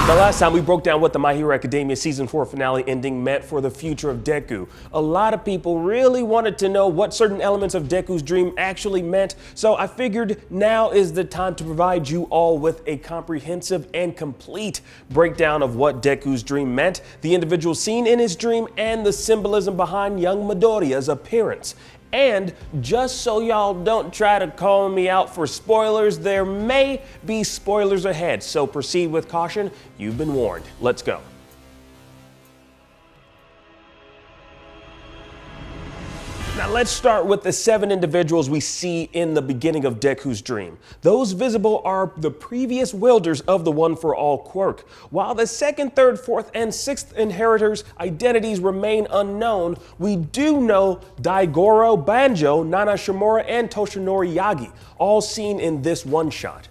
Now, last time we broke down what the My Hero Academia Season 4 finale ending meant for the future of Deku. A lot of people really wanted to know what certain elements of Deku's dream actually meant, so I figured now is the time to provide you all with a comprehensive and complete breakdown of what Deku's dream meant, the individual scene in his dream, and the symbolism behind young Midoriya's appearance. And just so y'all don't try to call me out for spoilers, there may be spoilers ahead, so proceed with caution. You've been warned. Let's go. Now let's start with the 7 individuals we see in the beginning of Deku's dream. Those visible are the previous wielders of the One For All Quirk. While the 2nd, 3rd, 4th, and 6th inheritors' identities remain unknown, we do know Daigoro Banjo, Nana Shimura, and Toshinori Yagi, all seen in this one shot.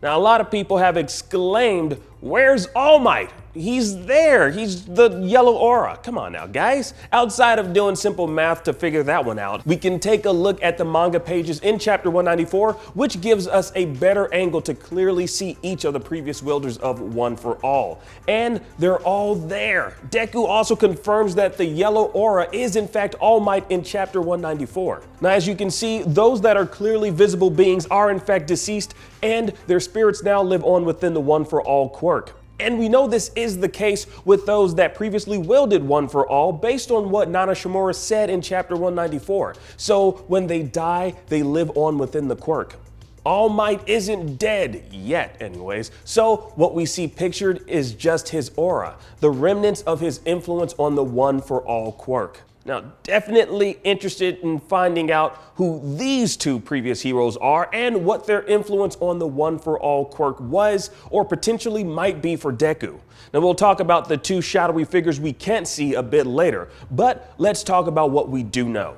Now a lot of people have exclaimed, "Where's All Might? He's there, he's the yellow aura." Come on now, guys. Outside of doing simple math to figure that one out, we can take a look at the manga pages in chapter 194, which gives us a better angle to clearly see each of the previous wielders of One For All. And they're all there. Deku also confirms that the yellow aura is in fact All Might in chapter 194. Now, as you can see, those that are clearly visible beings are in fact deceased, and their spirits now live on within the One For All Quirk. And we know this is the case with those that previously wielded One For All based on what Nana Shimura said in chapter 194. So when they die, they live on within the quirk. All Might isn't dead yet anyways, so what we see pictured is just his aura, the remnants of his influence on the One For All Quirk. Now, definitely interested in finding out who these 2 previous heroes are and what their influence on the One For All Quirk was or potentially might be for Deku. Now, we'll talk about the 2 shadowy figures we can't see a bit later, but let's talk about what we do know.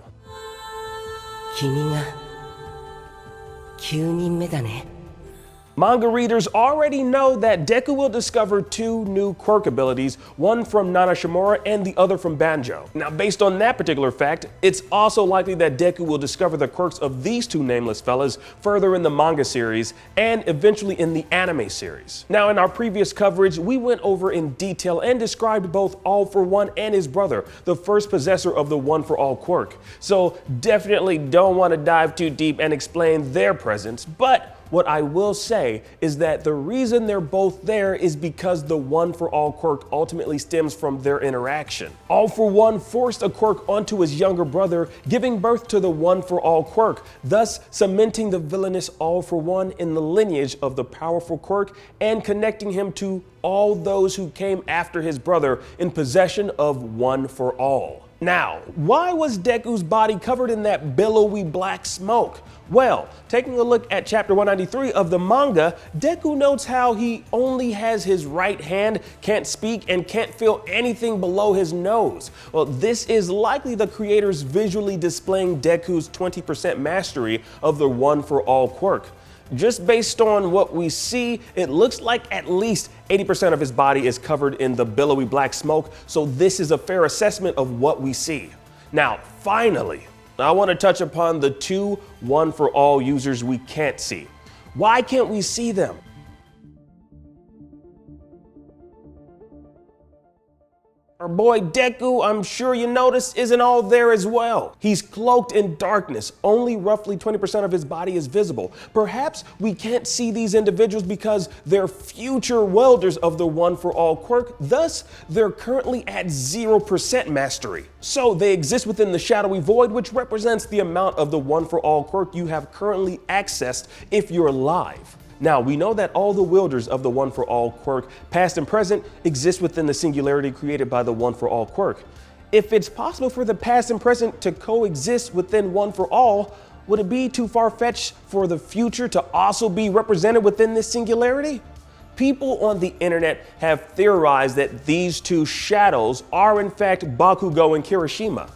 君が9人目だね。 Manga readers already know that Deku will discover 2 new quirk abilities, one from Nana Shimura and the other from Banjo. Now, based on that particular fact, it's also likely that Deku will discover the quirks of these 2 nameless fellas further in the manga series and eventually in the anime series. Now, in our previous coverage, we went over in detail and described both All For One and his brother, the first possessor of the One For All Quirk. So definitely don't want to dive too deep and explain their presence, but what I will say is that the reason they're both there is because the One For All Quirk ultimately stems from their interaction. All For One forced a quirk onto his younger brother, giving birth to the One For All Quirk, thus cementing the villainous All For One in the lineage of the powerful quirk and connecting him to all those who came after his brother in possession of One For All. Now, why was Deku's body covered in that billowy black smoke? Well, taking a look at chapter 193 of the manga, Deku notes how he only has his right hand, can't speak, and can't feel anything below his nose. Well, this is likely the creators visually displaying Deku's 20% mastery of the One For All Quirk. Just based on what we see, it looks like at least 80% of his body is covered in the billowy black smoke, so this is a fair assessment of what we see. Now, finally, I want to touch upon the 2 One For All users we can't see. Why can't we see them? Our boy Deku, I'm sure you noticed, isn't all there as well. He's cloaked in darkness. Only roughly 20% of his body is visible. Perhaps we can't see these individuals because they're future wielders of the One For All Quirk, thus they're currently at 0% mastery. So they exist within the shadowy void, which represents the amount of the One For All Quirk you have currently accessed if you're alive. Now, we know that all the wielders of the One For All Quirk, past and present, exist within the singularity created by the One For All Quirk. If it's possible for the past and present to coexist within One For All, would it be too far-fetched for the future to also be represented within this singularity? People on the internet have theorized that these 2 shadows are in fact Bakugo and Kirishima.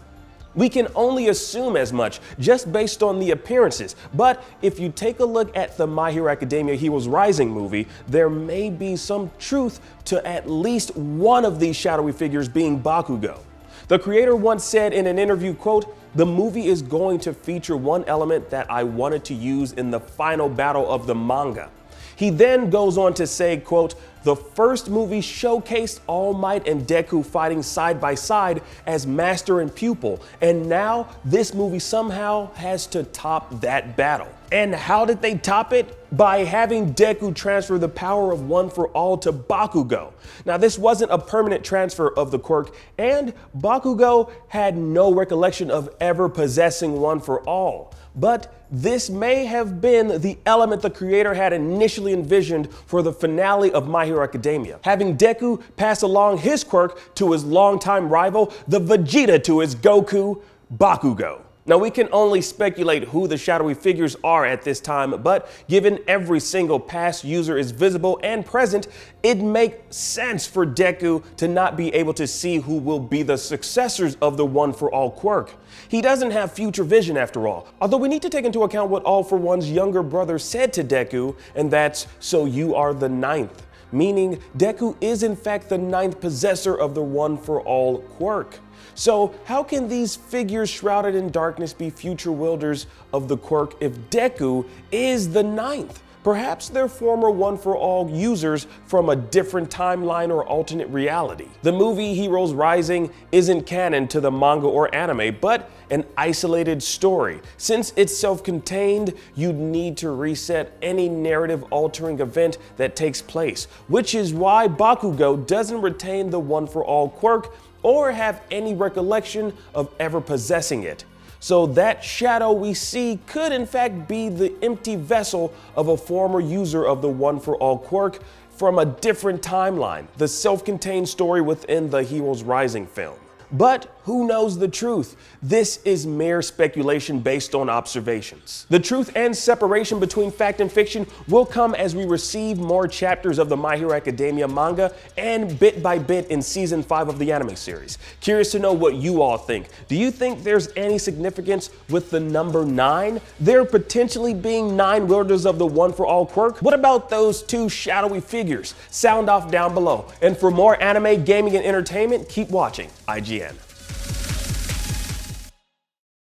We can only assume as much just based on the appearances, but if you take a look at the My Hero Academia Heroes Rising movie, there may be some truth to at least one of these shadowy figures being Bakugo. The creator once said in an interview, quote, "The movie is going to feature one element that I wanted to use in the final battle of the manga." He then goes on to say, quote, "The first movie showcased All Might and Deku fighting side by side as master and pupil, and now this movie somehow has to top that battle." And how did they top it? By having Deku transfer the power of One For All to Bakugo. Now, this wasn't a permanent transfer of the quirk, and Bakugo had no recollection of ever possessing One For All. But this may have been the element the creator had initially envisioned for the finale of My Hero Academia, having Deku pass along his quirk to his longtime rival, the Vegeta to his Goku, Bakugo. Now, we can only speculate who the shadowy figures are at this time, but given every single past user is visible and present, it makes sense for Deku to not be able to see who will be the successors of the One For All quirk. He doesn't have future vision after all, although we need to take into account what All For One's younger brother said to Deku, and that's, "So you are the ninth," meaning Deku is in fact the ninth possessor of the One For All quirk. So how can these figures shrouded in darkness be future wielders of the quirk if Deku is the ninth? Perhaps they're former One For All users from a different timeline or alternate reality. The movie Heroes Rising isn't canon to the manga or anime, but an isolated story. Since it's self-contained, you'd need to reset any narrative-altering event that takes place, which is why Bakugo doesn't retain the One For All quirk or have any recollection of ever possessing it. So that shadow we see could in fact be the empty vessel of a former user of the One For All quirk from a different timeline, the self-contained story within the Heroes Rising film. But who knows the truth? This is mere speculation based on observations. The truth and separation between fact and fiction will come as we receive more chapters of the My Hero Academia manga and bit by bit in season 5 of the anime series. Curious to know what you all think. Do you think there's any significance with the number 9? There potentially being 9 wielders of the One For All quirk? What about those 2 shadowy figures? Sound off down below. And for more anime, gaming, and entertainment, keep watching IGN.